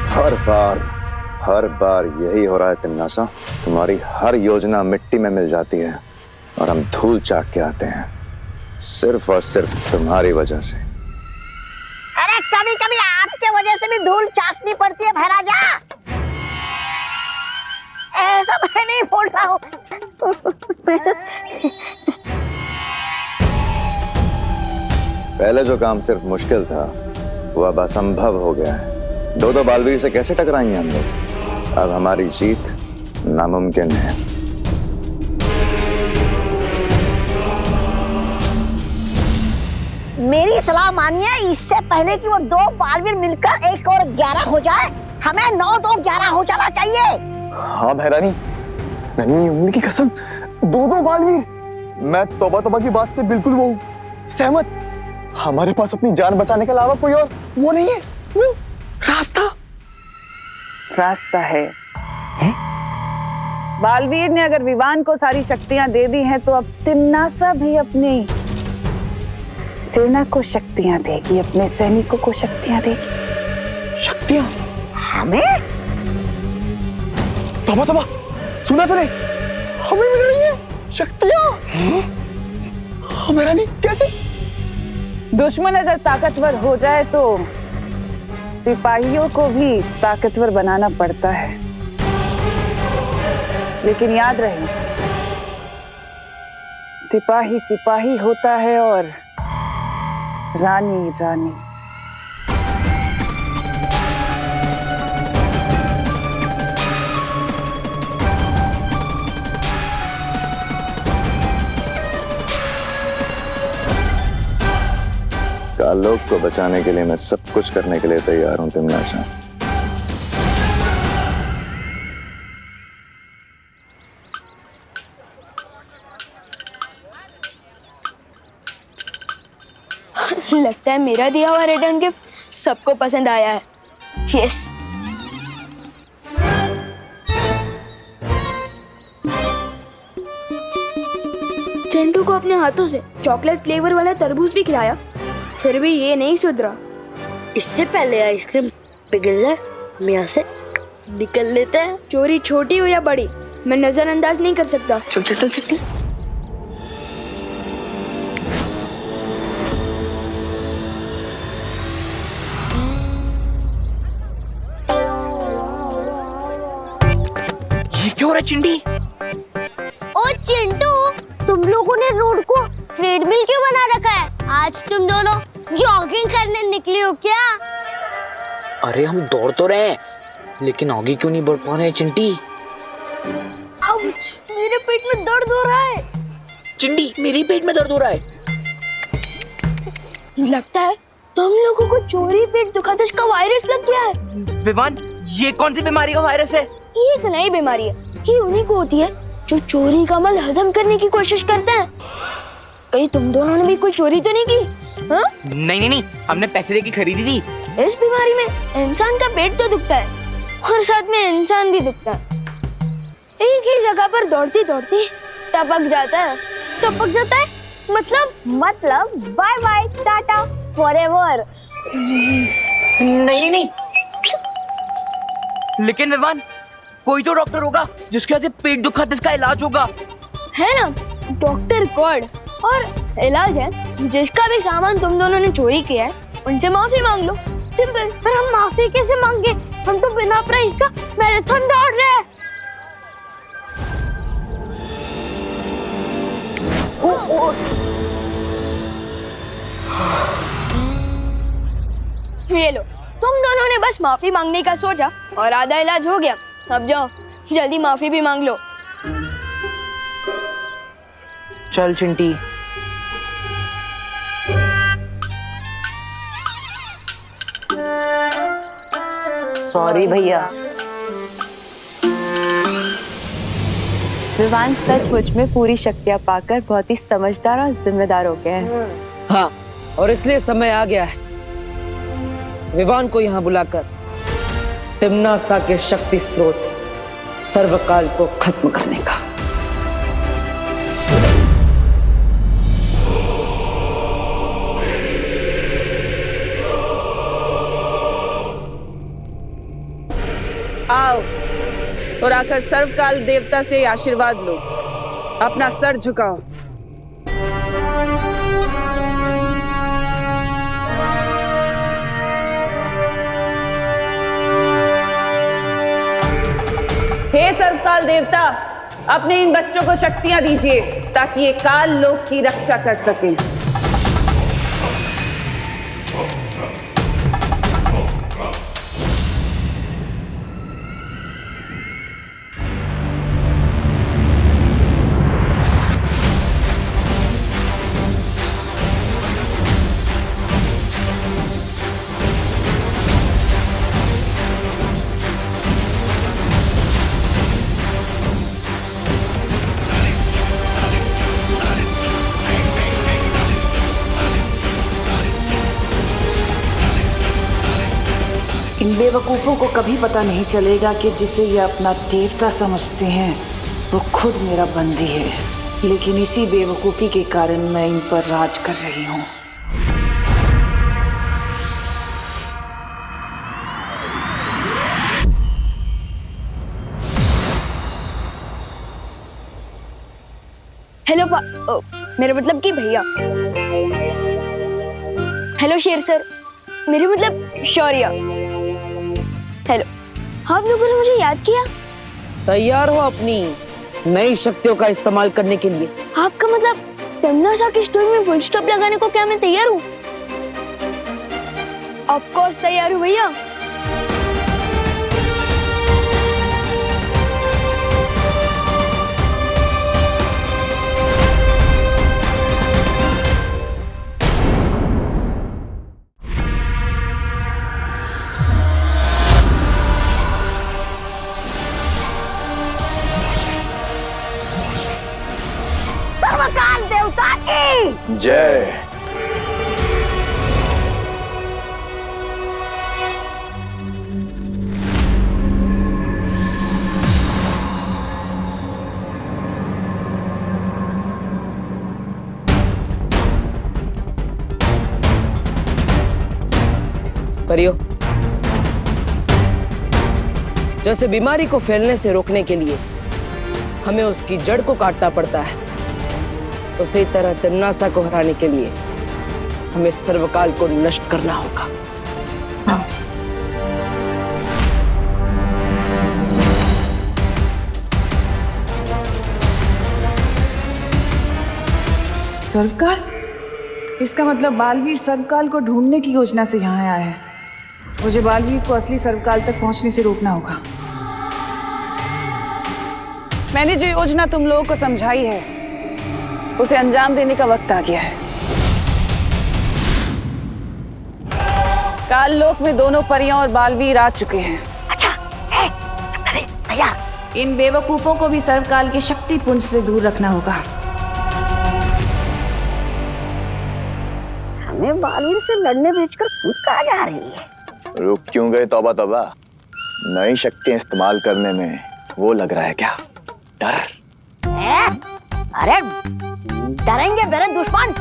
हर बार यही हो रहा है तिन्नासा। तुम्हारी हर योजना मिट्टी में मिल जाती है और हम धूल चाट के आते हैं, सिर्फ और सिर्फ तुम्हारी वजह से। अरे कभी कभी आपके वजह से भी धूल चाटनी पड़ती है भैराजा। ऐसा मैं नहीं बोल रहा हूँ। पहले जो काम सिर्फ मुश्किल था वो अब असंभव हो गया है। दो बालवीर से कैसे टकराएंगे हम लोग? अब हमारी जीत नामुमकिन है। मेरी सलाह मानिए, इससे पहले कि वो दो बालवीर मिलकर 1 और 11 हो जाए, हमें 9 2 11 हो जाना चाहिए। हाँ भैरानी, नन्ही उम्र की कसम, 2 बालवीर। मैं तौबा की बात से बिल्कुल वो सहमत। हमारे पास अपनी जान बचाने के अलावा कोई और वो नहीं है, वो रास्ता है? बालवीर ने अगर विवान को सारी शक्तियां दे दी हैं तो अब तिम्नासा भी अपनी सेना को शक्तियां देगी, अपने सैनिकों को शक्तियां देगी। शक्तियां? हमें? तौबा, सुना तूने? हमें मिल रही है शक्तियां। हाँ भैरानी, कैसे? दुश्मन अगर ताकतवर हो जाए तो सिपाहियों को भी ताकतवर बनाना पड़ता है, लेकिन याद रहे, सिपाही सिपाही होता है और रानी रानी। कालोक को बचाने के लिए मैं सब कुछ करने के लिए तैयार हूं तिम्नासा। लगता है मेरा दिया हुआ रिटर्न गिफ्ट सबको पसंद आया है। यस। चिंटू को अपने हाथों से चॉकलेट फ्लेवर वाला तरबूज भी खिलाया, फिर भी ये नहीं सुधरा। इससे पहले आइसक्रीम पिघल जाए, हम यहाँ से निकल लेते हैं। चोरी छोटी हो या बड़ी, मैं नजरअंदाज नहीं कर सकता। चल चल चल। ये क्यों रे चिंडी? ओ चिंटू, तुम लोगों ने रोड को ट्रेडमिल क्यों बना रखा है? आज तुम दोनों जॉगिंग करने निकले हो क्या? अरे हम दौड़ तो रहे हैं, लेकिन आगे क्यों नहीं बढ़ पा रहे हैं चिंटी? आउच, मेरे पेट में दर्द हो रहा है। चिंटी, मेरे पेट में दर्द हो रहा है। लगता है तुम लोगों को चोरी पेट दुखादश का वायरस लग गया है। विवान, ये कौन सी बीमारी का वायरस है? ये एक नई बीमारी है, ये उन्हीं को होती है जो चोरी का माल हजम करने की कोशिश करते हैं। कहीं तुम दोनों ने भी कोई चोरी तो नहीं की? हाँ? नहीं, हमने पैसे देके खरीदी थी। इस बीमारी में इंसान का पेट तो दुखता है और साथ में इंसान भी दुखता है। एक ही जगह पर दौड़ती दौड़ती टपक जाता है। टपक जाता है? मतलब बाय बाय टाटा फॉरएवर। नहीं, लेकिन विवान, कोई तो डॉक्टर होगा जिसके वजह से पेट दुखा जिसका इलाज होगा। है ना, डॉक्टर गॉड। और इलाज है, जिसका भी सामान तुम दोनों ने चोरी किया है उनसे माफी मांग लो, सिंपल। पर हम माफी कैसे मांगे? हम तो बिना प्राइस का मैराथन दौड़ रहे हैं। ये लो, तुम दोनों ने बस माफी मांगने का सोचा और आधा इलाज हो गया। अब जाओ, जल्दी माफी भी मांग लो। चल चिंटी। सॉरी भैया। विवान सचमुच में पूरी शक्तियां पाकर बहुत ही समझदार और जिम्मेदार हो गए हैं। हाँ, और इसलिए समय आ गया है विवान को यहाँ बुलाकर तिम्नासा के शक्ति स्रोत सर्वकाल को खत्म करने का। आओ और आकर सर्वकाल देवता से आशीर्वाद लो। अपना सर झुकाओ। हे सर्वकाल देवता, अपने इन बच्चों को शक्तियां दीजिए ताकि ये काल लोक की रक्षा कर सकें। इन बेवकूफ़ों को कभी पता नहीं चलेगा कि जिसे ये अपना देवता समझते हैं वो खुद मेरा बंदी है, लेकिन इसी बेवकूफ़ी के कारण मैं इन पर राज कर रही हूँ। हेलो मेरा मतलब कि भैया। हेलो शेर सर, मेरे मतलब शौर्य। हेलो, आप लोगों ने मुझे याद किया? तैयार हो अपनी नई शक्तियों का इस्तेमाल करने के लिए? आपका मतलब तमन्ना की स्टोरी में फुल स्टॉप लगाने को क्या मैं तैयार हूँ? ऑफ कोर्स तैयार हूँ भैया। सर्वकाल देवता की जय। परियो, जैसे बीमारी को फैलने से रोकने के लिए हमें उसकी जड़ को काटना पड़ता है, उसी तरह तमन्ना को हराने के लिए हमें सर्वकाल को नष्ट करना होगा। सर्वकाल? इसका मतलब बालवीर सर्वकाल को ढूंढने की योजना से यहाँ आया है। मुझे बालवीर को असली सर्वकाल तक पहुंचने से रोकना होगा। मैंने जो योजना तुम लोगों को समझाई है उसे अंजाम देने का वक्त आ गया है। काल लोक में दोनों परियां और बालवीर आ चुके हैं। अच्छा, अरे भैया, इन बेवकूफों को भी सर्वकाल के शक्ति पुंज से दूर रखना होगा। हमें बालवीर से लड़ने भेजकर कूद कहाँ जा रही है? रुक क्यों गए तौबा तौबा? नई शक्तियां इस्तेमाल करने में वो लग रहा है क्या डर? अरे डरेंगे मेरे दुश्मन।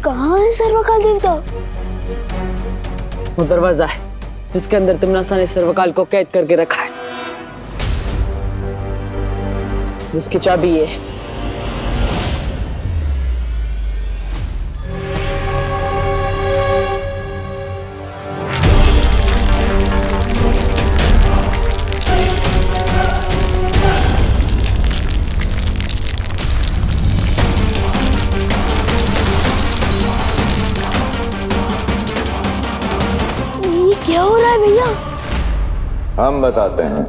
कहाँ है सर्वकाल देवता? वो दरवाजा है जिसके अंदर तमन्ना ने सर्वकाल को कैद करके रखा है, जिसकी चाबी ये है। क्या हो रहा है भैया? हम बताते हैं।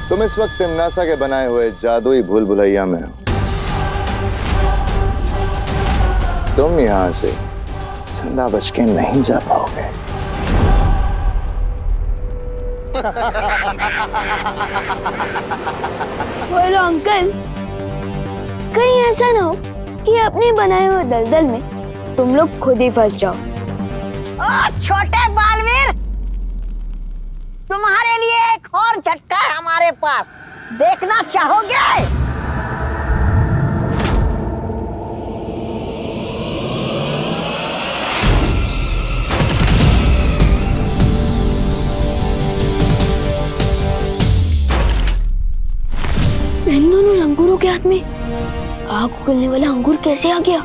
तुम इस वक्त तमन्ना के बनाए हुए जादुई भूल भुलैया में हो। तुम यहां से जिंदा बच के नहीं जा पाओगे। बोलो अंकल, कहीं ऐसा ना हो कि अपने बनाए हुए दलदल में तुम लोग खुद ही फंस जाओ। ओ छोटे बालवीर, तुम्हारे लिए एक और झटका है हमारे पास, देखना चाहोगे? इन दोनों लंगूरों के हाथ में आग उगलने वाला अंगूर कैसे आ गया?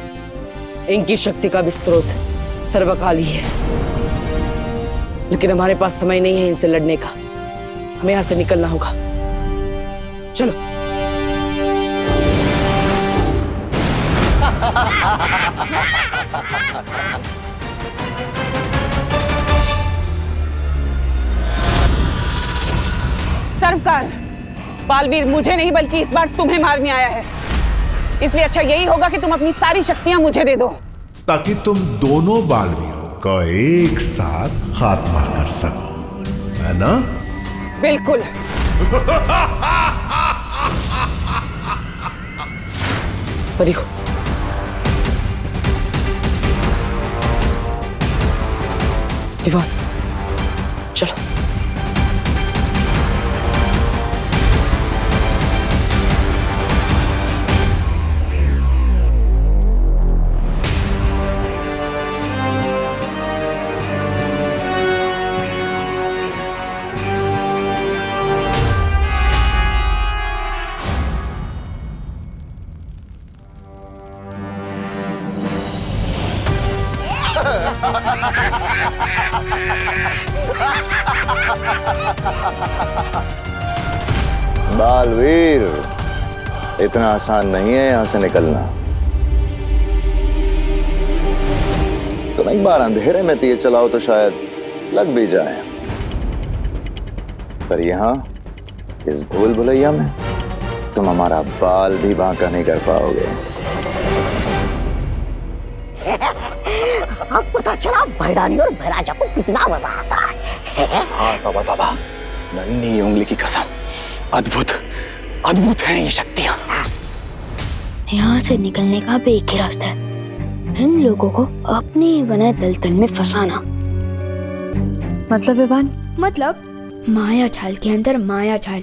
इनकी शक्ति का भी स्रोत सर्वकाल ही है, लेकिन हमारे पास समय नहीं है इनसे लड़ने का। हमें यहाँ से निकलना होगा। चलो। सर्वकाल, बालवीर मुझे नहीं बल्कि इस बार तुम्हें मारने आया है, इसलिए अच्छा यही होगा कि तुम अपनी सारी शक्तियां मुझे दे दो, ताकि तुम दोनों बालवीरों का एक साथ खात्मा कर सको, है ना? बिल्कुल। देखो, विवान, चलो। बालवीर, इतना आसान नहीं है यहां से निकलना। तुम एक बार अंधेरे में तीर चलाओ तो शायद लग भी जाए, पर यहां इस भूल भुलैया में तुम हमारा बाल भी बांका नहीं कर पाओगे। अब पता चला भैरानी और भैराजा को कितना मजा आता है। हाँ तौबा तौबा, नन्ही उंगली की कसम, अद्भुत अद्भुत है ये शक्तियां। यहाँ से निकलने का भी एक ही रास्ता है, इन लोगों को अपने ही बनाए दलदल में फंसाना। मतलब विवान? मतलब माया जाल के अंदर माया जाल।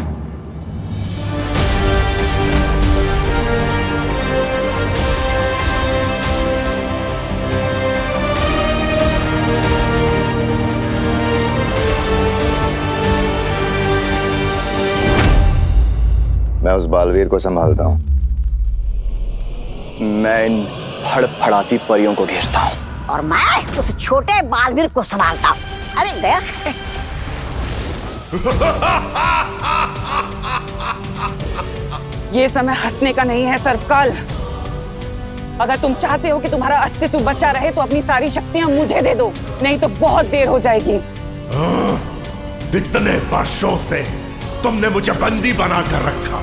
मैं उस बालवीर को संभालता हूं। मैं इन फड़फड़ाती परियों को घेरता हूं। और मैं उस छोटे बालवीर को संभालता हूं। अरे गया। ये समय हंसने का नहीं है सर्वकाल। अगर तुम चाहते हो कि तुम्हारा अस्तित्व बचा रहे तो अपनी सारी शक्तियां मुझे दे दो, नहीं तो बहुत देर हो जाएगी। इतने वर्षों से तुमने मुझे बंदी बनाकर रखा,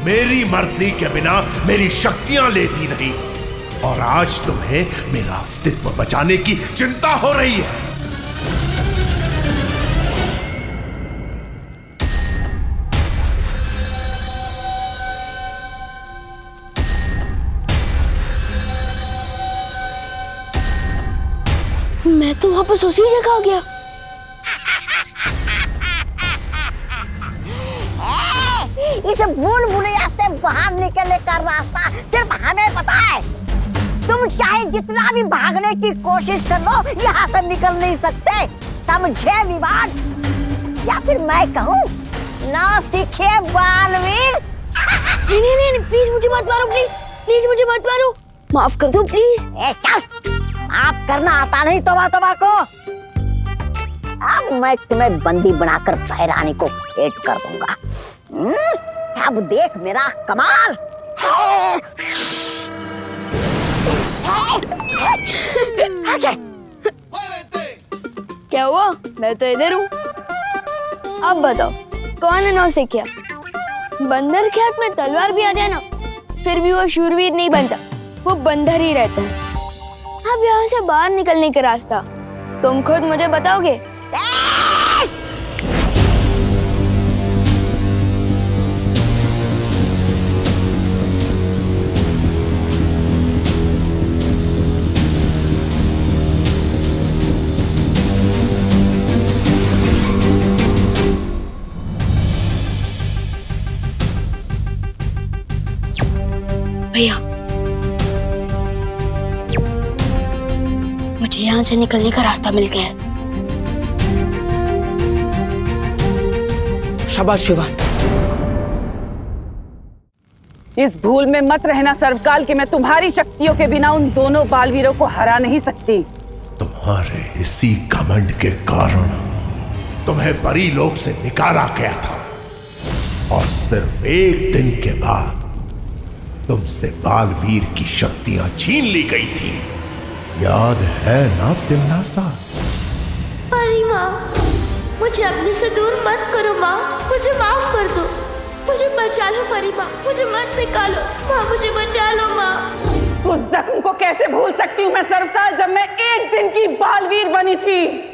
मेरी मर्जी के बिना मेरी शक्तियां लेती नहीं, और आज तुम्हें मेरा अस्तित्व बचाने की चिंता हो रही है। मैं तो वापस उसी जगह आ गया। इस भूल भुलैया से बाहर निकलने का रास्ता सिर्फ हमें पता है। तुम चाहे जितना भी भागने की कोशिश कर लो, यहाँ से निकल नहीं सकते, समझे विवान? या फिर मैं कहूँ, ना सीखे बालवीर। नहीं, प्लीज मुझे मत मारो, प्लीज मुझे मत मारो, माफ कर दो प्लीज। चल, आप करना आता नहीं तौबा तौबा को। अब मैं तुम्हें बंदी बनाकर भैरानी को भेंट कर दूंगा। अब देख मेरा कमाल। क्या हुआ? मैं तो इधर हूँ। अब बताओ कौन है नौसिखिया? बंदर के हाथ में तलवार भी आ जाए ना, फिर भी वो शूरवीर नहीं बनता, वो बंदर ही रहता है। अब यहाँ से बाहर निकलने का रास्ता तुम खुद मुझे बताओगे? मुझे यहाँ से निकलने का रास्ता मिल गया है। शाबाश विवान। इस भूल में मत रहना सर्वकाल कि मैं तुम्हारी शक्तियों के बिना उन दोनों बालवीरों को हरा नहीं सकती। तुम्हारे इसी घमंड के कारण तुम्हें परीलोक से निकाला गया था और सिर्फ एक दिन के बाद तुमसे बालवीर की शक्तियां छीन ली गई थी। याद है ना तिमनासा? परी माँ, मुझे अपने से दूर मत करो माँ, मुझे माफ कर दो, मुझे बचा लो परी माँ, मुझे मत निकालो माँ, मुझे बचा लो माँ। उस जख्म को कैसे भूल सकती हूँ मैं सर्वकाल, जब मैं एक दिन की बालवीर बनी थी।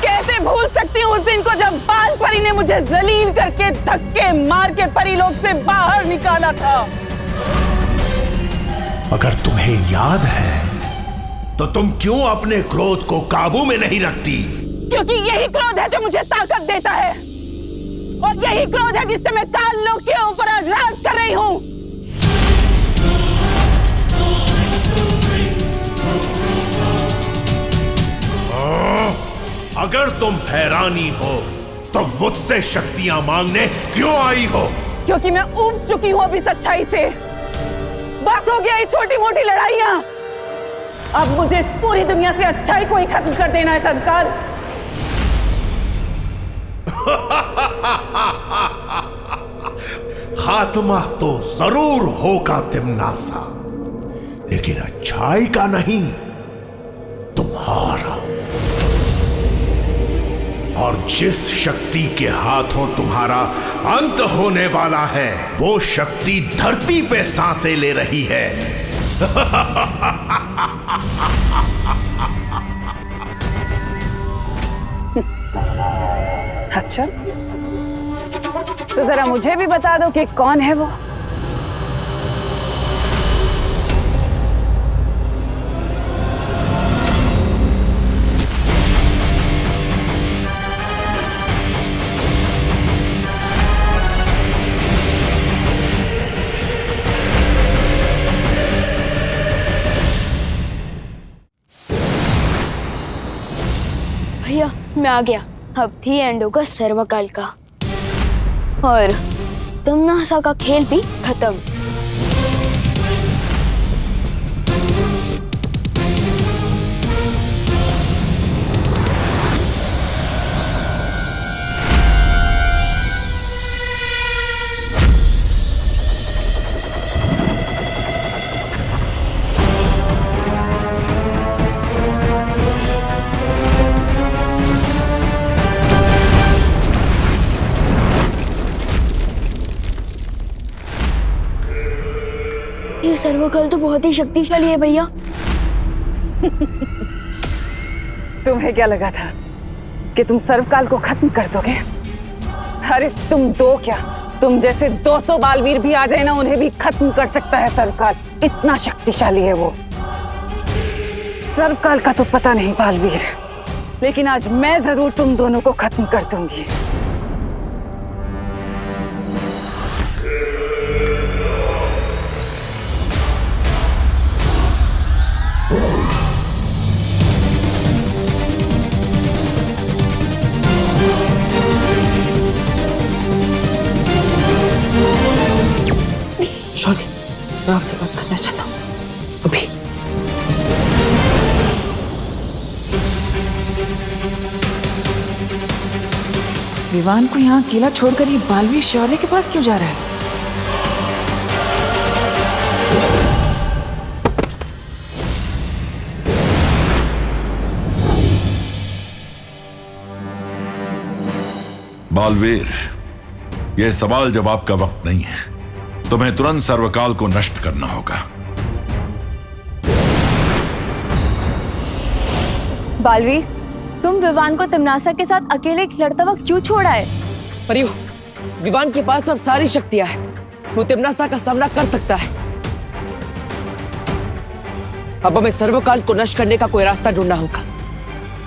कैसे भूल सकती हूँ उस दिन को जब बाल परी ने मुझे जलील करके धक्के मार के परीलोक से बाहर निकाला था। अगर तुम्हें याद है तो तुम क्यों अपने क्रोध को काबू में नहीं रखती? क्योंकि यही क्रोध है जो मुझे ताकत देता है और यही क्रोध है जिससे मैं काल लोक के ऊपर आज राज कर रही हूँ। अगर तुम हैरानी हो तो मुझसे शक्तियां मांगने क्यों आई हो? क्योंकि मैं ऊब चुकी हूँ अभी सच्चाई से। बस हो गया ये छोटी मोटी लड़ाइयाँ। अब मुझे इस पूरी दुनिया से अच्छाई को ही खत्म कर देना है सर्वकाल। खात्मा तो जरूर होगा तिमनासा, लेकिन अच्छाई का नहीं, तुम्हारा। और जिस शक्ति के हाथों तुम्हारा अंत होने वाला है वो शक्ति धरती पे सांसें ले रही है। अच्छा, तो जरा मुझे भी बता दो कि कौन है वो। भैया मैं आ गया। अब थी एंड होगा सर्वकाल का और तिमनासा का खेल भी खत्म। ये सर्वकाल तो बहुत ही शक्तिशाली है भैया। तुम्हें क्या लगा था कि तुम सर्वकाल को खत्म कर दोगे? अरे तुम दो क्या, तुम जैसे 200 बालवीर भी आ जाए ना, उन्हें भी खत्म कर सकता है सर्वकाल। इतना शक्तिशाली है वो। सर्वकाल का तो पता नहीं बालवीर, लेकिन आज मैं जरूर तुम दोनों को खत्म कर दूंगी। शौर्य, मैं आपसे बात करना चाहता हूँ अभी। विवान को यहाँ अकेला छोड़कर ये बालवीर शौर्य के पास क्यों जा रहा है? बालवीर, यह सवाल जवाब का वक्त नहीं है। तुम्हें तुरंत सर्वकाल को नष्ट करना होगा। बालवीर, तुम विवान को तिमनासा के साथ अकेले लड़ता हुआ क्यों छोड़ा है? परियो, विवान के पास अब सारी शक्तियां हैं। वो तिमनासा का सामना कर सकता है। अब हमें सर्वकाल को नष्ट करने का कोई रास्ता ढूंढना होगा।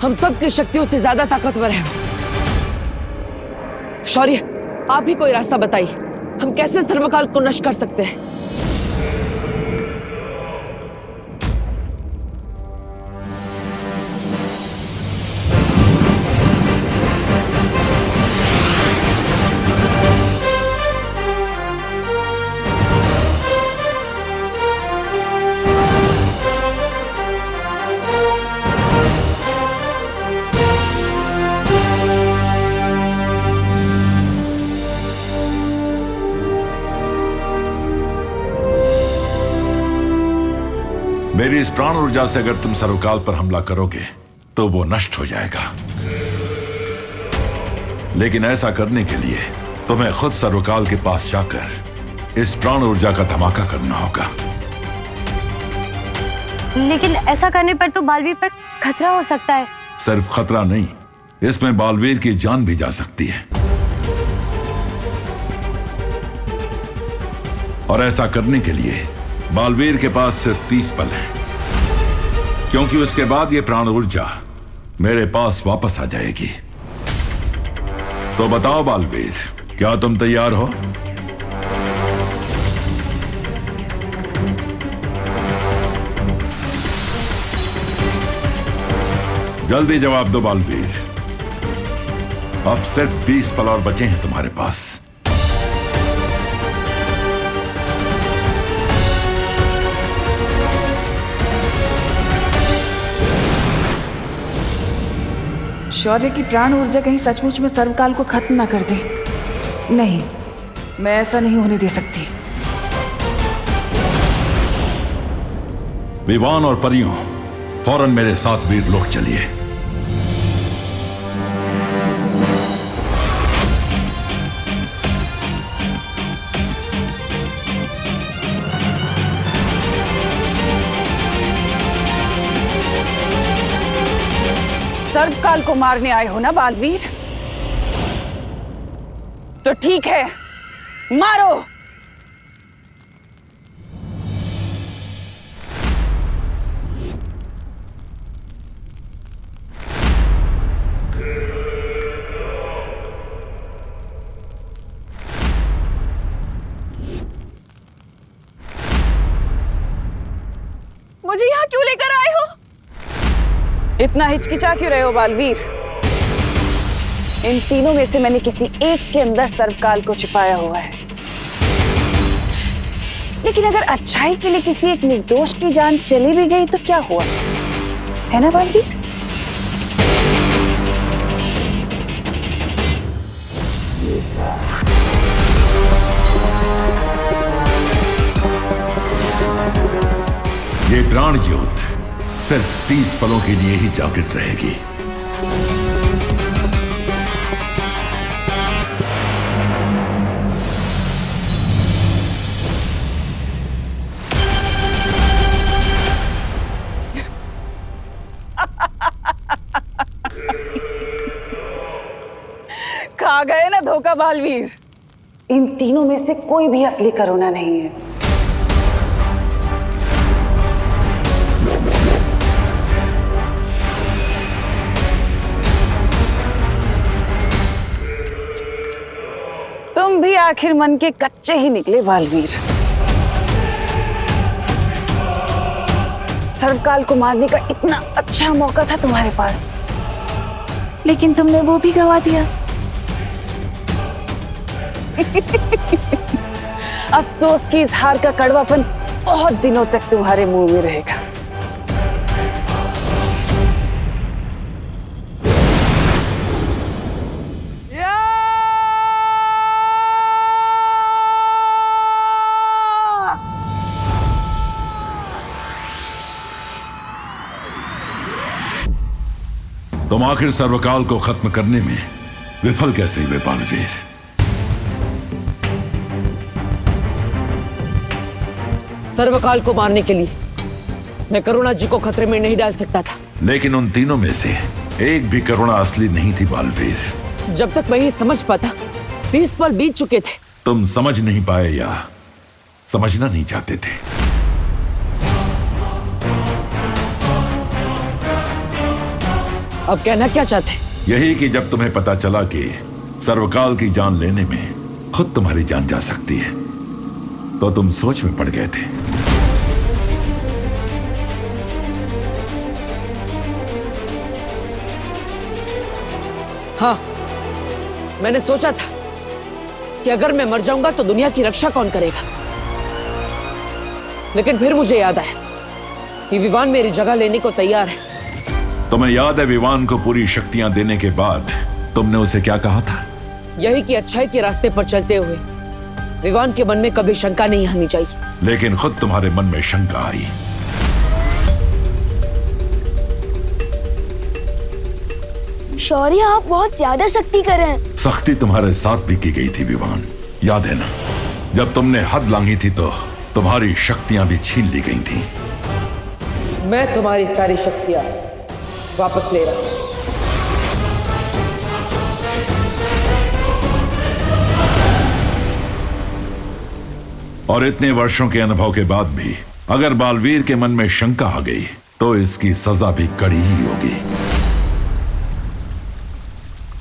हम सबकी शक्तियों से ज्यादा ताकतवर है। शौर्य, आप ही कोई रास्ता बताइए, हम कैसे सर्वकाल को नष्ट कर सकते हैं? मेरी इस प्राण ऊर्जा से अगर तुम सर्वकाल पर हमला करोगे तो वो नष्ट हो जाएगा, लेकिन ऐसा करने के लिए तुम्हें खुद सर्वकाल के पास जाकर इस प्राण ऊर्जा का धमाका करना होगा। लेकिन ऐसा करने पर तो बालवीर पर खतरा हो सकता है। सिर्फ खतरा नहीं, इसमें बालवीर की जान भी जा सकती है। और ऐसा करने के लिए बालवीर के पास सिर्फ 30 पल है, क्योंकि उसके बाद ये प्राण ऊर्जा मेरे पास वापस आ जाएगी। तो बताओ बालवीर, क्या तुम तैयार हो? जल्दी जवाब दो बालवीर। अब सिर्फ 20 पल और बचे हैं तुम्हारे पास। शौर्य की प्राण ऊर्जा कहीं सचमुच में सर्वकाल को खत्म ना कर दे। नहीं, मैं ऐसा नहीं होने दे सकती। विवान और परियों, फौरन मेरे साथ वीरलोक चलिए। सर्वकाल को मारने आए हो ना बालवीर? तो ठीक है, मारो। मुझे यहाँ क्यों लेकर आए हो? इतना हिचकिचा क्यों रहे हो बालवीर? इन तीनों में से मैंने किसी एक के अंदर सर्वकाल को छिपाया हुआ है, लेकिन अगर अच्छाई के लिए किसी एक निर्दोष की जान चली भी गई तो क्या हुआ, है ना बालवीर? ये प्राण ज्योत सिर्फ 30 पलों के लिए ही जागृत रहेगी। खा गए ना धोखा बालवीर। इन तीनों में से कोई भी असली करुणा नहीं है। तुम भी आखिर मन के कच्चे ही निकले बालवीर। सर्वकाल को मारने का इतना अच्छा मौका था तुम्हारे पास, लेकिन तुमने वो भी गवा दिया। अफसोस की इस हार का कड़वापन बहुत दिनों तक तुम्हारे मुंह में रहेगा। तुम आखिर सर्वकाल को खत्म करने में विफल कैसे हुए बालवीर? सर्वकाल को मारने के लिए मैं करुणा जी को खतरे में नहीं डाल सकता था, लेकिन उन तीनों में से एक भी करुणा असली नहीं थी बालवीर। जब तक मैं ये समझ पाता 30 पल बीत चुके थे। तुम समझ नहीं पाए या समझना नहीं चाहते थे? अब कहना क्या चाहते? यही कि जब तुम्हें पता चला कि सर्वकाल की जान लेने में खुद तुम्हारी जान जा सकती है, तो तुम सोच में पड़ गए थे। हाँ, मैंने सोचा था कि अगर मैं मर जाऊंगा तो दुनिया की रक्षा कौन करेगा, लेकिन फिर मुझे याद आया कि विवान मेरी जगह लेने को तैयार है। तुम्हें याद है विवान को पूरी शक्तियां देने के बाद तुमने उसे क्या कहा था? यही कि अच्छाई के रास्ते पर चलते हुए विवान के मन में कभी शंका नहीं आनी चाहिए। लेकिन खुद तुम्हारे मन में शंका आई। शौर्य, आप बहुत ज्यादा सख्ती कर रहे हैं। सख्ती तुम्हारे साथ भी की गई थी विवान, याद है ना? जब तुमने हद लांघी थी तो तुम्हारी शक्तियां भी छीन ली गई थी। मैं तुम्हारी सारी शक्तियां वापस ले रहा हूं। और इतने वर्षों के अनुभव के बाद भी अगर बालवीर के मन में शंका आ गई तो इसकी सजा भी कड़ी ही होगी।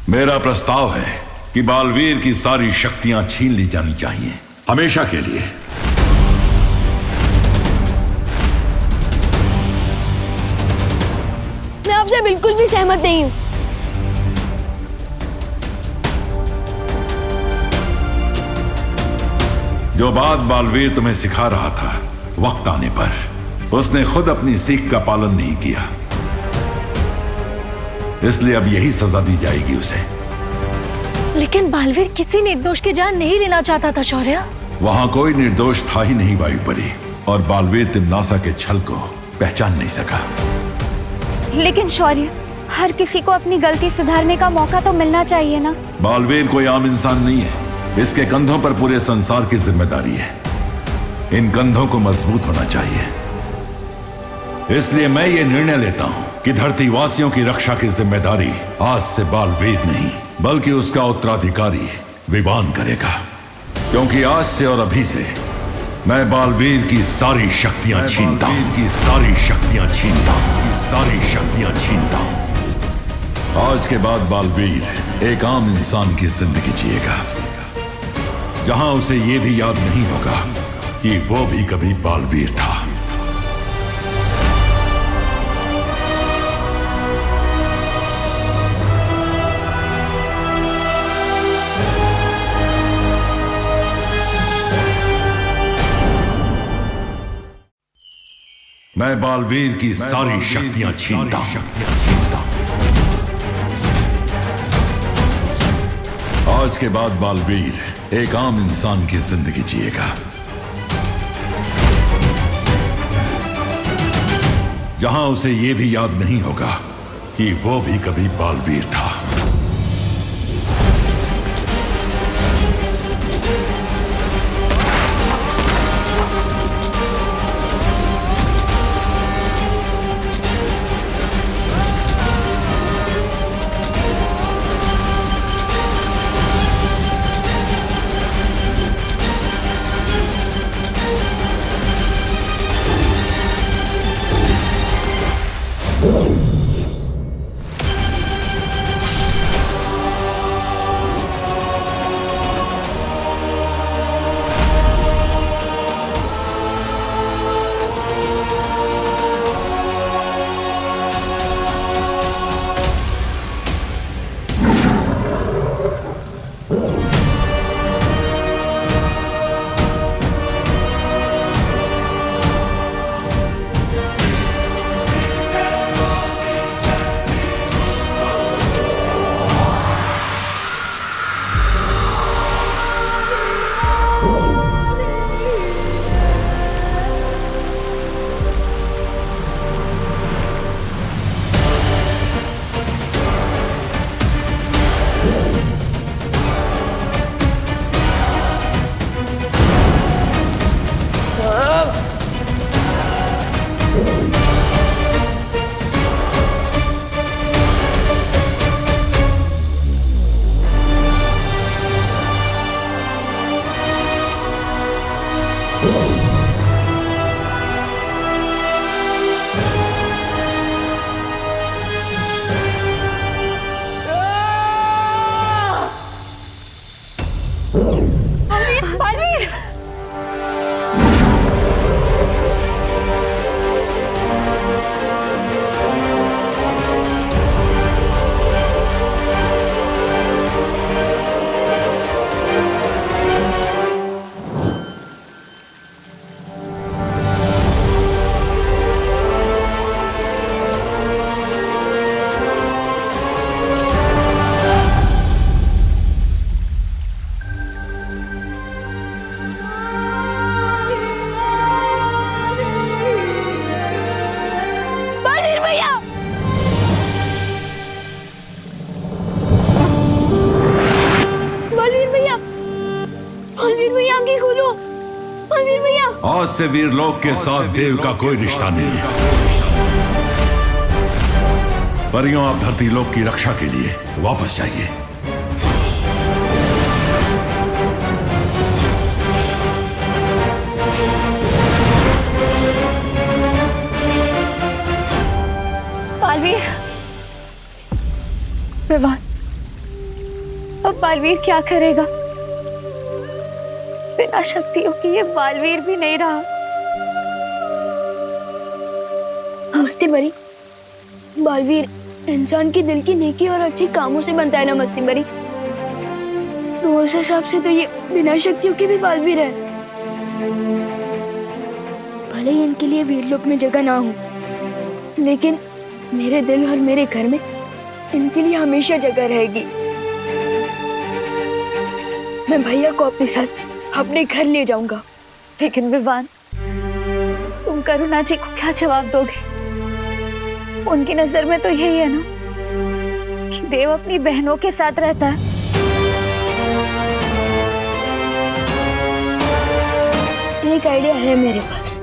मेरा प्रस्ताव है कि बालवीर की सारी शक्तियां छीन ली जानी चाहिए, हमेशा के लिए। मैं आपसे बिल्कुल भी सहमत नहीं हूं। जो बात बालवीर तुम्हें सिखा रहा था, वक्त आने पर उसने खुद अपनी सीख का पालन नहीं किया, इसलिए अब यही सजा दी जाएगी उसे। लेकिन बालवीर किसी निर्दोष की जान नहीं लेना चाहता था शौर्य। वहां कोई निर्दोष था ही नहीं वायुपरी, और बालवीर तिम्नासा के छल को पहचान नहीं सका। लेकिन शौर्य, हर किसी को अपनी गलती सुधारने का मौका तो मिलना चाहिए ना। बालवीर कोई आम इंसान नहीं है, इसके कंधों पर पूरे संसार की जिम्मेदारी है। इन कंधों को मजबूत होना चाहिए। इसलिए मैं ये निर्णय लेता हूं कि धरतीवासियों की रक्षा की जिम्मेदारी आज से बालवीर नहीं बल्कि उसका उत्तराधिकारी विवान करेगा। क्योंकि आज से और अभी से मैं बालवीर की सारी शक्तियां छीनता हूं, की सारी शक्तियां छीनता हूं, सारी शक्तियां छीनता हूं। आज के बाद बालवीर एक आम इंसान की जिंदगी जिएगा, जहां उसे यह भी याद नहीं होगा कि वो भी कभी बालवीर था। मैं बालवीर की सारी शक्तियां छीनता हूं। आज के बाद बालवीर एक आम इंसान की जिंदगी जिएगा, जहां उसे यह भी याद नहीं होगा कि वो भी कभी बालवीर था। आज से वीरलोक के साथ देव का कोई रिश्ता नहीं है। परियों, आप धरती लोक की रक्षा के लिए वापस जाइए। बालवीर, विवान, अब बालवीर क्या करेगा? बिना शक्तियों की ये बालवीर भी नहीं रहा। मस्ती भरी, बालवीर इंसान की दिल की नेकी और अच्छे कामों से बनता है ना मस्ती भरी। तो उस हिसाब से तो ये बिना शक्तियों के भी बालवीर है। भले ही इनके लिए वीरलोक में जगह ना हो, लेकिन मेरे दिल और मेरे घर में इनके लिए हमेशा जगह रहेगी। मैं भैया को अपने साथ अपने घर ले जाऊंगा। लेकिन विवान, तुम करुणा जी को क्या जवाब दोगे? उनकी नजर में तो यही है ना कि देव अपनी बहनों के साथ रहता है। एक आइडिया है मेरे पास।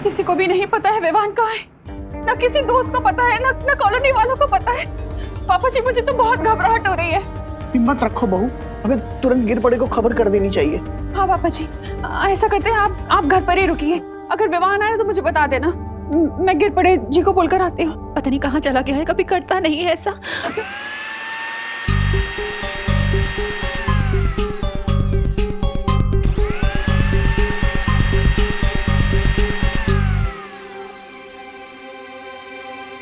किसी को भी नहीं पता है विवान कहाँ है, ना किसी दोस्त को पता है, ना कॉलोनी वालों को पता है। पापा जी, मुझे तो बहुत घबराहट हो रही है। हिम्मत रखो बहू, हमें तुरंत गिर पड़े को खबर कर देनी चाहिए। हाँ पापा जी, ऐसा करते हैं, आप घर पर ही रुकिए। अगर विवान आए तो मुझे बता देना, मैं गिर पड़े जी को बोलकर आती हूँ। पता नहीं कहाँ चला गया है, कभी करता नहीं है ऐसा।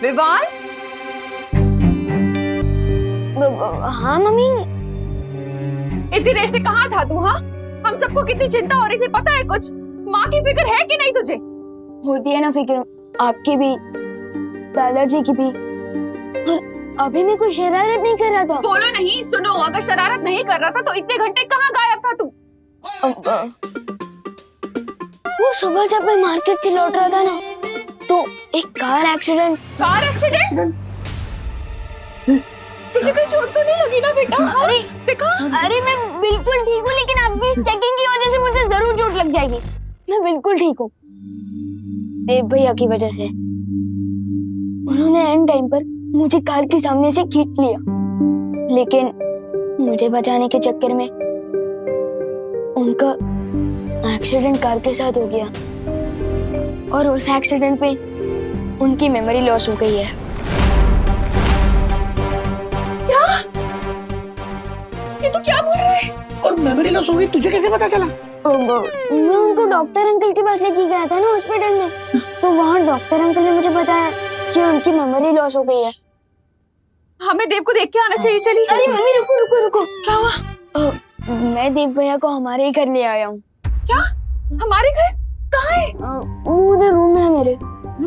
विवान? हाँ मम्मी। इतनी देर से कहाँ था तू? हाँ, हम सबको कितनी चिंता हो रही थी, पता है कुछ? माँ की फिक्र है कि नहीं तुझे? होती है ना फिक्र, आपकी भी, दादाजी की भी। और अभी मैं कोई शरारत नहीं कर रहा था। बोलो नहीं, सुनो, अगर शरारत नहीं कर रहा था तो इतने घंटे कहाँ गायब था तू? वो सुबह जब मैं मार्केट से लौट रहा था ना, तो एक कार एक्सीडेंट। Car accident? तुझे कोई चोट तो नहीं लगी ना बेटा? अरे देखा? अरे मैं बिल्कुल ठीक हूँ, लेकिन अभी इस चेकिंग की वजह से मुझे जरूर चोट लग जाएगी। मैं बिल्कुल ठीक हूँ, देव भैया की वजह से। उन्होंने एंड टाइम पर मुझे कार के सामने से खींच लिया, लेकिन मुझे बचाने के चक्कर में उनका एक्सीडेंट कार के साथ हो गया, और उस एक्सीडेंट पे उनकी मेमोरी लॉस हो गई है। क्या? ये तो क्या बोल रहा है? और मेमोरी लॉस हो गई, तुझे कैसे पता चला? मैं उनको डॉक्टर अंकल के पास लेके गया था ना हॉस्पिटल में, तो वहाँ डॉक्टर अंकल ने मुझे बताया कि उनकी मेमोरी लॉस हो गई है। हमें देव को देख के आना चाहिए। चलिए। अरे मम्मी रुको रुको रुको, क्या हुआ? मैं देव भैया को हमारे ही घर ले आया हूँ। क्या? हमारे घर? कहाँ है? वो उधर रूम में है मेरे।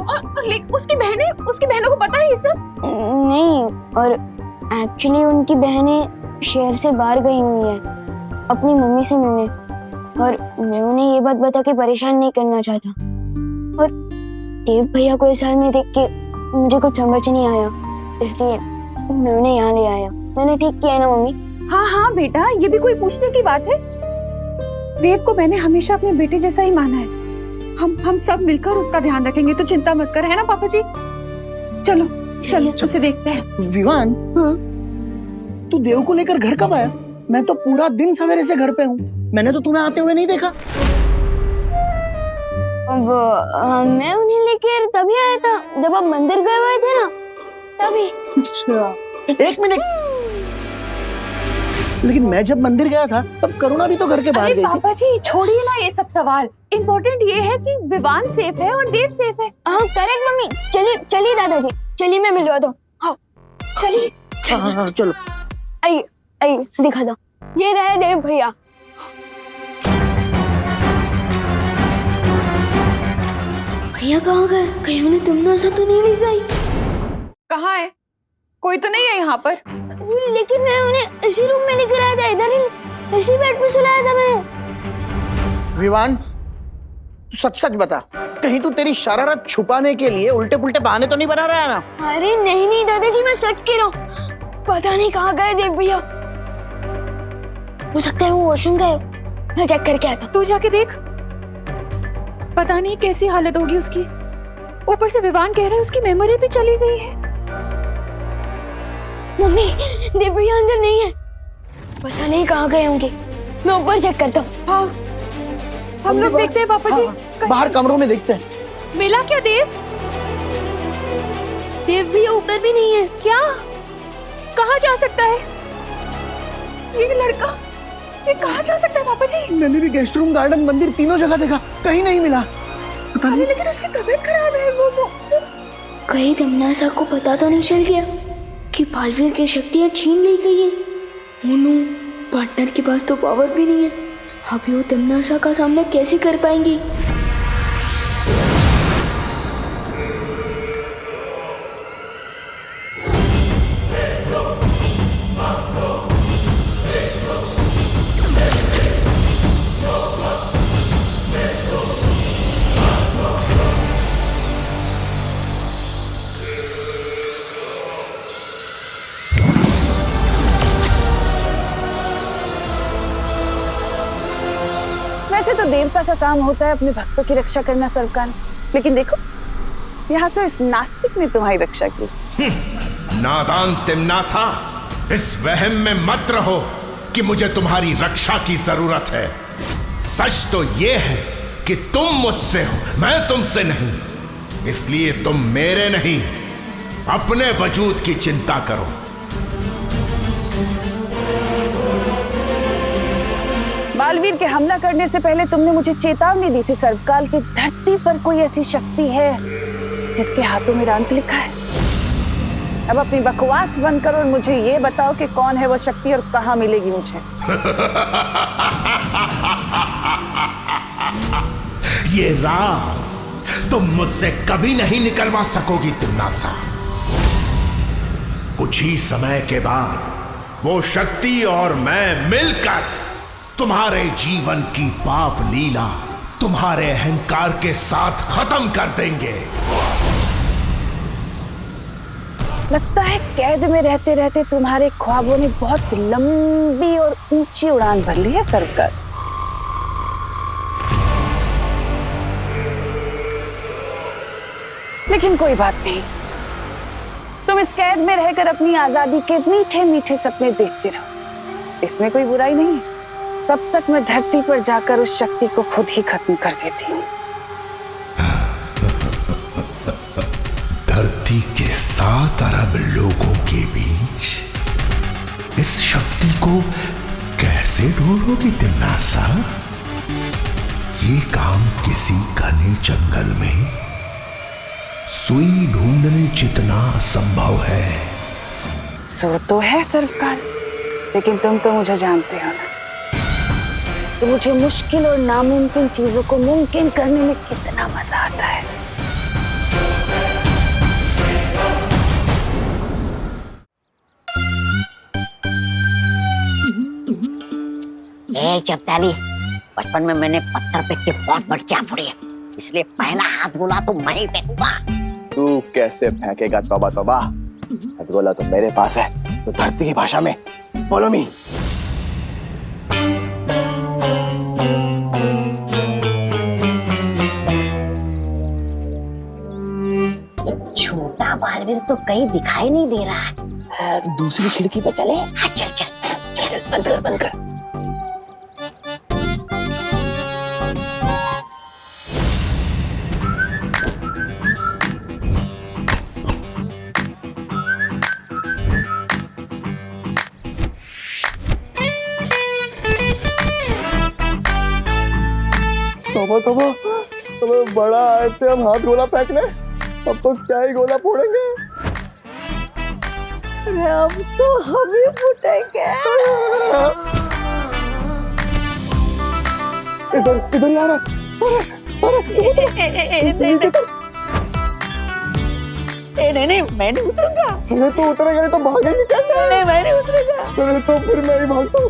और उसकी बहनों को पता है ये सब? नहीं, और एक्चुअली उनकी बहनें शहर से बाहर गई हुई है अपनी मम्मी से मिलने, और मैं उन्हें ये बात बता के परेशान नहीं करना चाहता। और देव भैया को इस हाल में देख के मुझे कुछ समझ नहीं आया, इसलिए मैं उन्हें यहाँ ले आया। मैंने ठीक किया ना मम्मी? हाँ हाँ बेटा, ये भी कोई पूछने की बात है? देव को मैंने हमेशा अपने बेटे जैसा ही माना है। हम सब मिलकर उसका ध्यान रखेंगे, तो चिंता मत कर, है ना पापा जी? चलो चलो उसे देखते हैं। विवान, तू देव को लेकर घर कब आया? मैं तो पूरा दिन सवेरे से घर पे हूँ, मैंने तो तुम्हें आते हुए नहीं देखा। मैं उन्हें लेकर तभी आया था जब आप मंदिर गए हुए थे ना, तभी। एक मिनट, लेकिन मैं जब मंदिर गया था तब करुणा भी तो घर के बाहर गई थी। पापा जी छोड़िए ना ये सब सवाल, इम्पोर्टेंट ये है कि विवान सेफ है और देव सेफ है। हाँ करेक्ट मम्मी। चलिए चलिए दादाजी, चलिए मैं मिलवा दो। हाँ चलिए। हाँ चलो। आइए आइए दिखा दो, ये रहे देव भैया। भैया कहाँ गए? कहीं उन्हें तुमने ऐसा तो नहीं दिखाई? कहाँ है? कोई तो नहीं है यहाँ पर। लेकिन मैं उन्हें इसी रूम में लेकर आया था, इधर ही इसी बेड पे सुलाया था मैंने। विवान, तू सच सच बता, कहीं तू तेरी शरारत छुपाने के लिए उल्टे पुल्टे बहाने तो नहीं बना रहा है ना? अरे नहीं नहीं दादाजी, मैं सच कह रहा हूँ। पता नहीं कहाँ गए देव भैया। हो सकता है वो वॉशरूम गए। मैं चेक करके आता। तू जाके देख, पता नहीं कैसी हालत होगी उसकी। ऊपर से विवान कह रहे हैं उसकी मेमोरी भी चली गई है। मम्मी, देव भैया अंदर नहीं है। पता नहीं कहाँ गए होंगे। मैं ऊपर चेक करता हूँ। हाँ, हम लोग देखते हैं पापा जी। बाहर कमरों में देखते हैं। मिला क्या देव? देव भैया ऊपर भी नहीं है। क्या? कहाँ जा सकता है ये लड़का? ये कहाँ जा सकता है पापा जी? मैंने भी गेस्ट रूम, गार्डन, मंदिर तीनों जगह देखा, कहीं नहीं मिला। पता नहीं। लेकिन उसकी तबीयत खराब है। वो कहीं तमन्ना को पता तो नहीं चल गया कि बालवीर की शक्तियाँ छीन ली गई है? मोनू, पार्टनर के पास तो पावर भी नहीं है। अभी वो तमन्ना का सामना कैसे कर पाएंगी? वैसे तो देवता का काम होता है अपने भक्तों की रक्षा करना सरकार, लेकिन देखो यहाँ तो इस नास्तिक ने तुम्हारी रक्षा की। नादान तिम्नासा, इस वहम में मत रहो कि मुझे तुम्हारी रक्षा की जरूरत है। सच तो ये है कि तुम मुझसे हो, मैं तुमसे नहीं। इसलिए तुम मेरे नहीं, अपने वजूद की चिंता करो। बालवीर के हमला करने से पहले तुमने मुझे चेतावनी दी थी सर्वकाल की धरती पर कोई ऐसी शक्ति है जिसके हाथों में अंत लिखा है। अब अपनी बकवास बंद करो और मुझे ये बताओ कि कौन है वो शक्ति और कहाँ मिलेगी मुझे। ये राज तुम मुझसे कभी नहीं निकलवा सकोगी तिम्नासा। कुछ ही समय के बाद वो शक्ति और मैं मिलकर तुम्हारे जीवन की पाप लीला तुम्हारे अहंकार के साथ खत्म कर देंगे। लगता है कैद में रहते रहते तुम्हारे ख्वाबों ने बहुत लंबी और ऊंची उड़ान भर ली है सरकार। लेकिन कोई बात नहीं, तुम इस कैद में रहकर अपनी आजादी के मीठे मीठे सपने देखते रहो, इसमें कोई बुराई नहीं है। तब तक मैं धरती पर जाकर उस शक्ति को खुद ही खत्म कर देती हूँ। धरती के 7 अरब लोगों के बीच इस शक्ति को कैसे ढूंढोगी तिम्नासा? ये काम किसी घने जंगल में सुई ढूंढने जितना असंभव है। सो तो है सर्वकाल, लेकिन तुम तो मुझे जानते हो ना, तो मुझे मुश्किल और नामुमकिन चीजों को मुमकिन करने में कितना मजा आता है। ए चपताली, बचपन में मैंने पत्थर फेंक के बहुत मटकियां फोड़ी है, इसलिए पहला हाथ गोला तो मैं ही फेंकूंगा। तू कैसे फेंकेगा? तौबा तौबा, हथगोला तो मेरे पास है। तो धरती की भाषा में फॉलो मी। छोटा बालवीर तो कहीं दिखाई नहीं दे रहा है। दूसरी खिड़की पे चले। हाँ, चल चल चल चल, बंद कर बंद कर। तौबा तौबा, तुम्हें बड़ा आए थे हम हाथ गोला फेंकने, अब तो क्या ही गोला फोड़ेंगे। अब तो हम ही फूटेंगे। इधर इधर यार, नहीं मैं नहीं उतरूंगा। ये तो उतरेगा नहीं तो भागेंगे कैसे? नहीं मैं नहीं उतरूंगा। अरे तो फिर मैं ही भागता हूँ।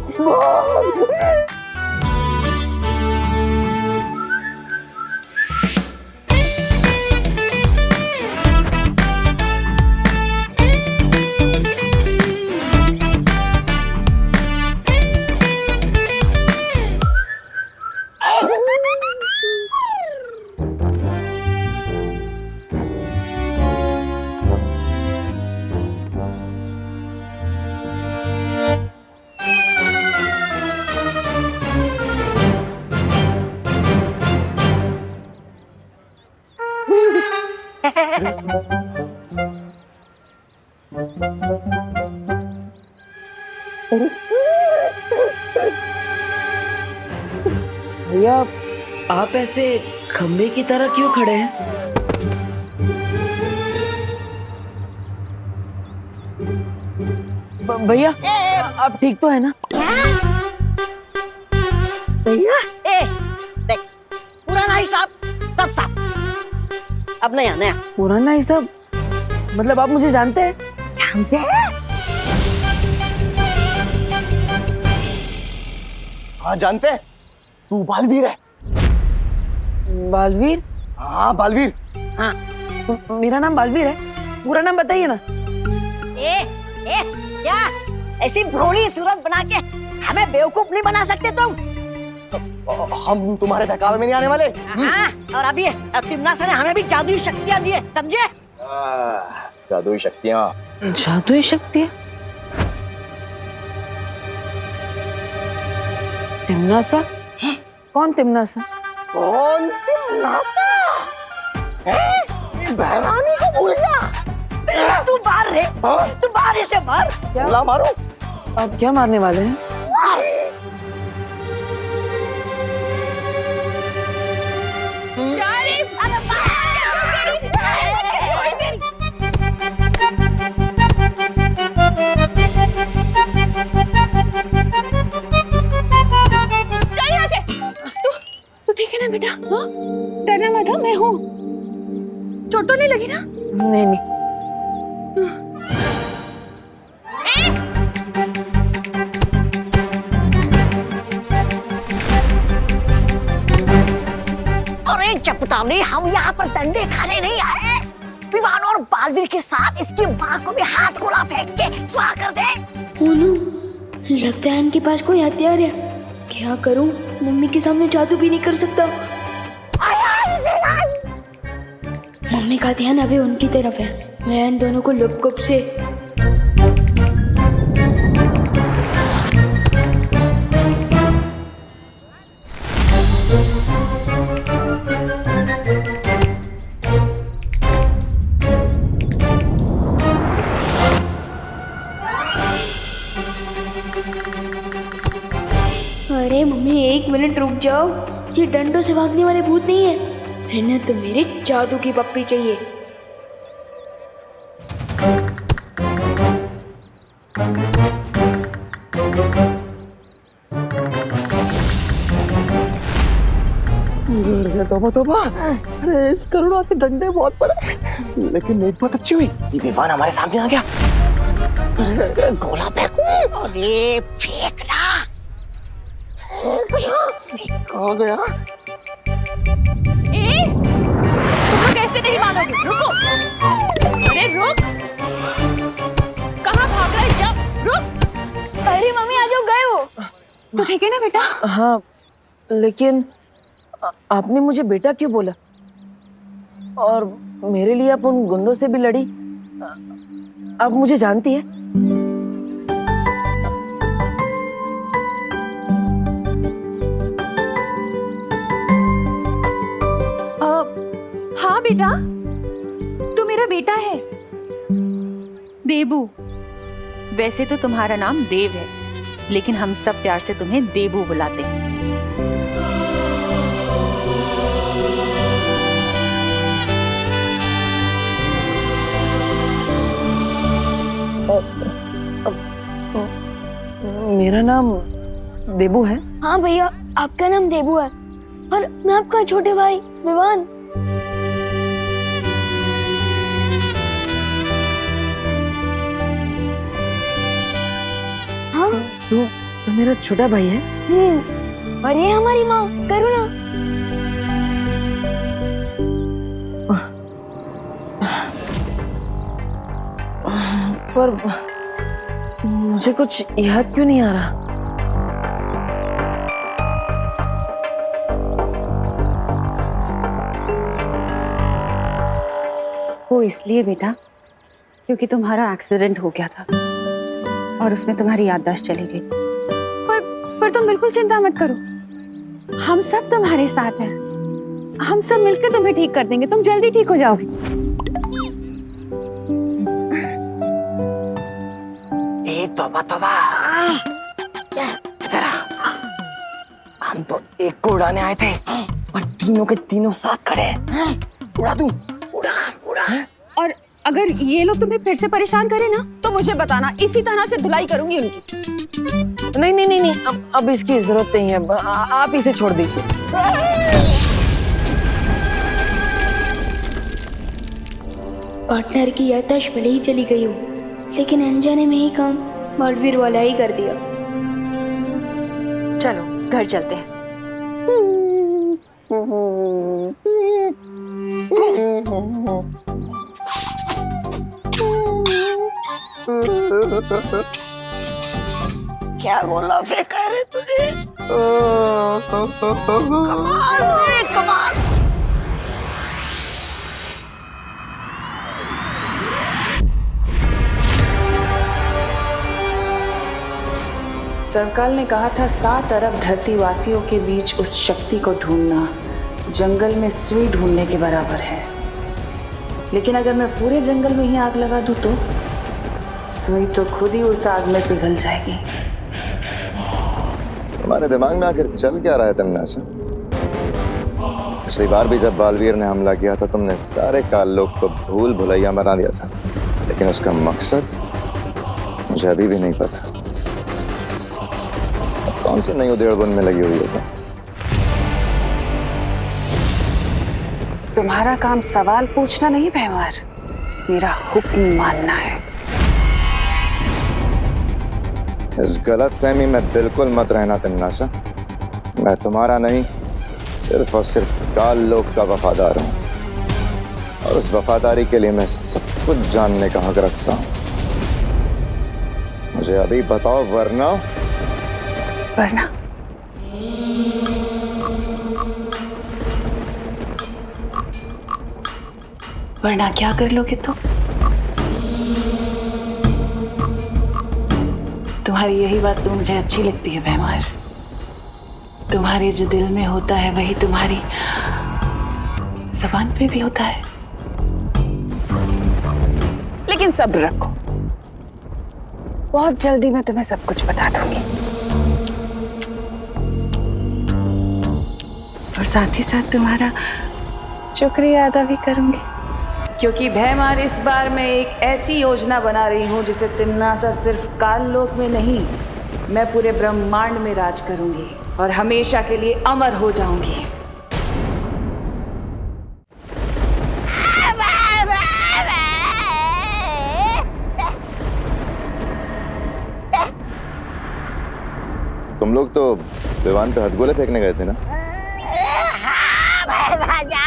भैया आप ऐसे खंबे की तरह क्यों खड़े हैं? भैया आप ठीक तो है ना? भैया देख, पुराना हिसाब सब साफ, अब नया नया। पुराना हिसाब मतलब आप मुझे जानते हैं? जानते हैं? हाँ जानते हैं, तू बालवीर है। बालवीर? हाँ बालवीर। हाँ मेरा नाम बालवीर है, पूरा नाम बताइए ना। क्या ऐसी भोली सूरत बना के हमें बेवकूफ नहीं बना सकते तुम? हम तुम्हारे बहकावे में नहीं आने वाले। हाँ, और अभी तिमनासा ने हमें भी जादुई शक्तियां दी है, समझे? जादुई शक्तियां? जादुई शक्तियां? तिमनासा? कौन तिमनासा? कौन तिमनासा? बहरानी को भूल जा। तू बाहर रे, तू बाहर से बाहर। क्या मारो? आप क्या मारने वाले हैं? ठीक है ना बेटा? हाँ? डरना मत, मैं हूँ। चोट तो नहीं लगी ना? नहीं नहीं। अरे चपतानी, हम यहाँ पर डंडे खाने नहीं आए। विवान और बालवीर के साथ इसकी माँ को भी हाथ गोला फेंक के स्वाहा कर दे। मोनू, लगता है इनके पास कोई हथियार है। क्या करूं? मम्मी के सामने जादू भी नहीं कर सकता। मम्मी का ध्यान अभी उनकी तरफ है। मैं इन दोनों को लुप-गुप से अरे मम्मी, 1 मिनट रुक जाओ। ये डंडों से भागने वाले भूत नहीं है, इन्हें तो मेरी जादू की पप्पी चाहिए। तोबा तोबा, अरे इस करुणा के डंडे बहुत बड़े, लेकिन एक बात अच्छी हुई, ये विवान हमारे सामने आ गया। गोला फेंकू? अरे फेंकना। कहाँ गया? तुम कैसे नहीं मानोगे? रुको, अरे रुक, कहाँ भाग रहे? जब रुक। अरे मम्मी आ जाओ, गए वो। तो ठीक है ना बेटा? हाँ, लेकिन आपने मुझे बेटा क्यों बोला? और मेरे लिए आप उन गुंडों से भी लड़ी। आप मुझे जानती है? हाँ बेटा, तू मेरा बेटा है, देबू। वैसे तो तुम्हारा नाम देव है, लेकिन हम सब प्यार से तुम्हें देबू बुलाते हैं। मेरा नाम देबू है? हाँ भैया, आपका नाम देबू है और मैं आपका छोटे भाई विवान। हाँ, तो मेरा छोटा भाई है। और ये हमारी माँ करुणा। पर मुझे कुछ याद क्यों नहीं आ रहा? वो इसलिए बेटा क्योंकि तुम्हारा एक्सीडेंट हो गया था और उसमें तुम्हारी याददाश्त चली गई। पर तुम बिल्कुल चिंता मत करो, हम सब तुम्हारे साथ हैं। हम सब मिलकर तुम्हें ठीक कर देंगे, तुम जल्दी ठीक हो जाओगे। तौबा तौबा। इधर आ। हम तो एक को उड़ाने आए थे और तीनों के तीनों साथ खड़े हैं। उड़ा दूं? उड़ा उड़ा। और अगर ये लोग तुम्हें फिर से परेशान करें ना तो मुझे बताना, इसी तरह से धुलाई करूंगी उनकी। नहीं नहीं नहीं नहीं, अब इसकी जरूरत नहीं है, आप इसे छोड़ दीजिए। पार्टनर की याददाश्त भले ही चली गई हो, लेकिन अनजाने में ही काम बालवीर वाला ही कर दिया। चलो घर चलते हैं। क्या बोला फेंका रे तूने? कमाल रे कमाल। सरकाल ने कहा था 7 अरब धरती वासियों के बीच उस शक्ति को ढूंढना जंगल में सुई ढूंढने के बराबर है। लेकिन अगर मैं पूरे जंगल में ही आग लगा दूं तो सुई तो खुद ही उस आग में पिघल जाएगी। तुम्हारे दिमाग में आखिर चल क्या रहा है तमन्नासा? पिछली बार भी जब बालवीर ने हमला किया था तुमने सारे काल लोग को भूल भुलैया बना दिया था, लेकिन उसका मकसद मुझे अभी भी नहीं पता। कौन सी नई उधेड़बुन में लगी हुई है? तुम्हारा काम सवाल पूछना नहीं भैमार, मेरा हुक्म मानना है। इस गलतफहमी में बिल्कुल मत रहना तमन्नासा। मैं तुम्हारा नहीं, सिर्फ और सिर्फ काल लोक का वफादार हूं, और उस वफादारी के लिए मैं सब कुछ जानने का हक रखता हूं। मुझे अभी बताओ वरना वरना क्या कर लोगे तो? तुम्हारी यही बात तो मुझे अच्छी लगती है भैमार। तुम्हारे जो दिल में होता है वही तुम्हारी ज़बान पे भी होता है। लेकिन सब्र रखो, बहुत जल्दी मैं तुम्हें सब कुछ बता दूंगी। और साथ ही साथ तुम्हारा शुक्रिया अदा भी करूंगी, क्योंकि भैमार इस बार मैं एक ऐसी योजना बना रही हूँ जिसे तिम्नासा सिर्फ काल लोक में नहीं, मैं पूरे ब्रह्मांड में राज करूंगी और हमेशा के लिए अमर हो जाऊंगी। तुम लोग तो विमान पे हथगोले फेंकने गए थे ना? हाँ भाई राजा,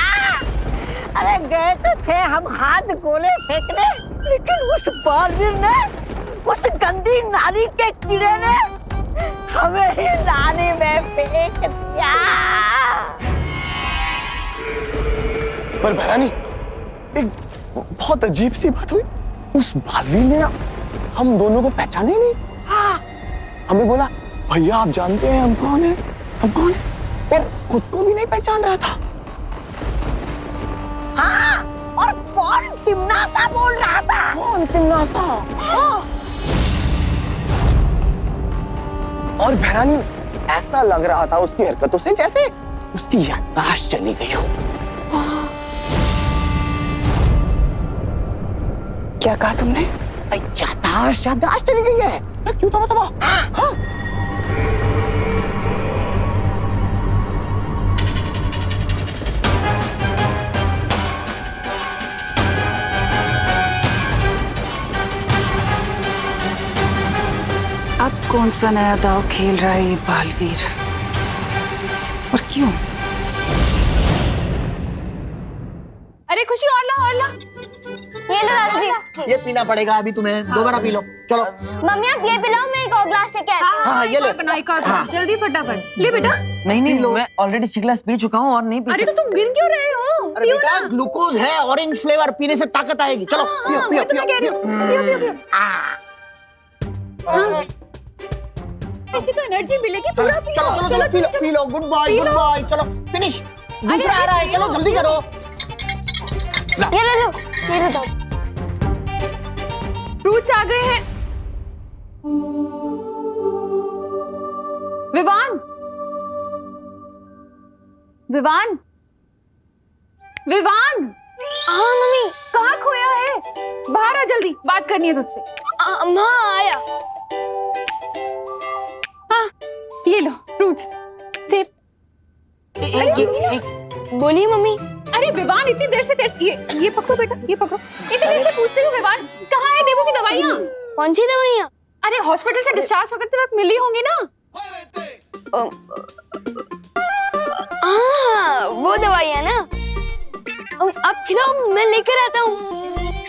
अरे गए तो थे हम हाथ गोले फेंकने, लेकिन उस बालवीर ने, उस गंदी नारी के कीड़े ने हमें ही नाली में फेंक दिया। पर भैरानी, एक बहुत अजीब सी बात हुई। उस बालवीर ने ना हम दोनों को पहचाने ही नहीं। हमें बोला भैया आप जानते हैं हम कौन है, हम कौन है, और खुद को भी नहीं पहचान रहा था। हाँ, और कौन तिम्नासा बोल रहा था? कौन तिम्नासा? हाँ। और भैरानी, ऐसा लग रहा था उसकी हरकतों से जैसे उसकी याददाश्त चली गई हो। क्या कहा तुमने? याददाश्त चली गई है। क्यों तबा? हाँ। अब कौन सा नया दाव खेल रहा है ये बालवीर, और क्यों? अरे खुशी और ला और ला। ये लो दादाजी। ये पीना पड़ेगा अभी तुम्हें, दोबारा पी लो। चलो मम्मी आप ये पिलाओ, मैं एक और ग्लास लेके आती हूँ। हाँ, ये ले। जल्दी फटाफट ले बेटा। नहीं मैं ऑलरेडी 6 ग्लास पी चुका हूँ और नहीं पी अरे तो तुम गिर क्यों रहे हो? अरे बेटा ग्लूकोज है, ऑरेंज फ्लेवर, पीने से ताकत आएगी। चलो पियो पियो पियो। ऐसी तो एनर्जी मिलेगी, पूरा पियो। चलो पी लो। Goodbye goodbye. चलो फिनिश। दूसरा आ रहा है, चलो जल्दी करो। ये ले लो, ये ले दो। फ्रूट्स आ गए हैं। विवान, विवान, विवान। हाँ मम्मी। कहाँ खोया है? बाहर आ जल्दी, बात करनी है तुझसे। हाँ आया। हाँ ये लो फ्रूट्स, सेब। बोलिए मम्मी। अरे विवान, इतनी देर से ये पकड़ो बेटा, ये पकड़ो। इतनी देर से पूछ रही हूँ विवान, कहाँ है देवू की दवाइयाँ? कौन सी दवाइयाँ? अरे हॉस्पिटल से डिस्चार्ज होकर तुरंत मिली होंगी ना? हाँ वो दवाइयाँ ना। अब खिलाओ, मैं लेकर आता हूँ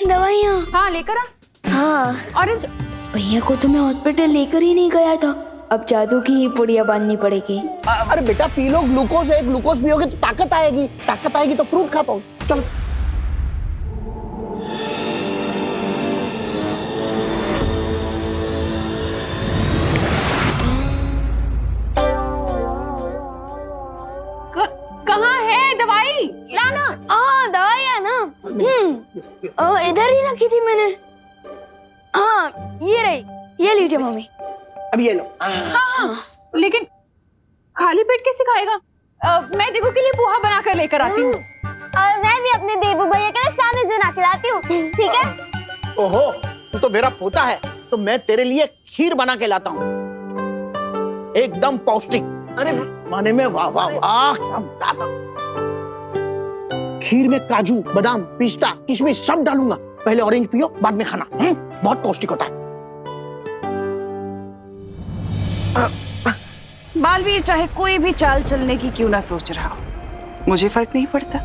दवाइयाँ। हाँ लेकर आ। हाँ ऑरेंज। भैया को तो मैं हॉस्पिटल लेकर ही नहीं गया था, अब जादू की ही पुड़िया बांधनी पड़ेगी। अरे बेटा पी लो, ग्लूकोज है, ग्लूकोज पियोगे तो ताकत आएगी, ताकत आएगी तो फ्रूट खा पाओ। चलो। कहाँ है दवाई? लाना। हाँ दवाइयाँ ना, इधर ही रखी थी मैंने। हाँ ये रही, ये लीजिए मम्मी। अब ये लो। हाँ, लेकिन खाली पेट कैसे खाएगा? मैं देवू के लिए पोहा बनाकर लेकर आती हूँ। और मैं भी अपने देवू भैया के लिए सैंडविच बना के लाती हूँ, ठीक है? ओहो, तू तो मेरा पोता है, तो मैं तेरे लिए खीर बना के लाता हूँ, एकदम पौष्टिक। अरे माने में वाह वाह वाह, क्या मजा। खीर में काजू, बादाम, पिस्ता, किशमिश सब डालूंगा। पहले ऑरेंज पियो, बाद में खाना। बहुत पौष्टिक होता है। बालवीर चाहे कोई भी चाल चलने की क्यों ना सोच रहा हो, मुझे फर्क नहीं पड़ता।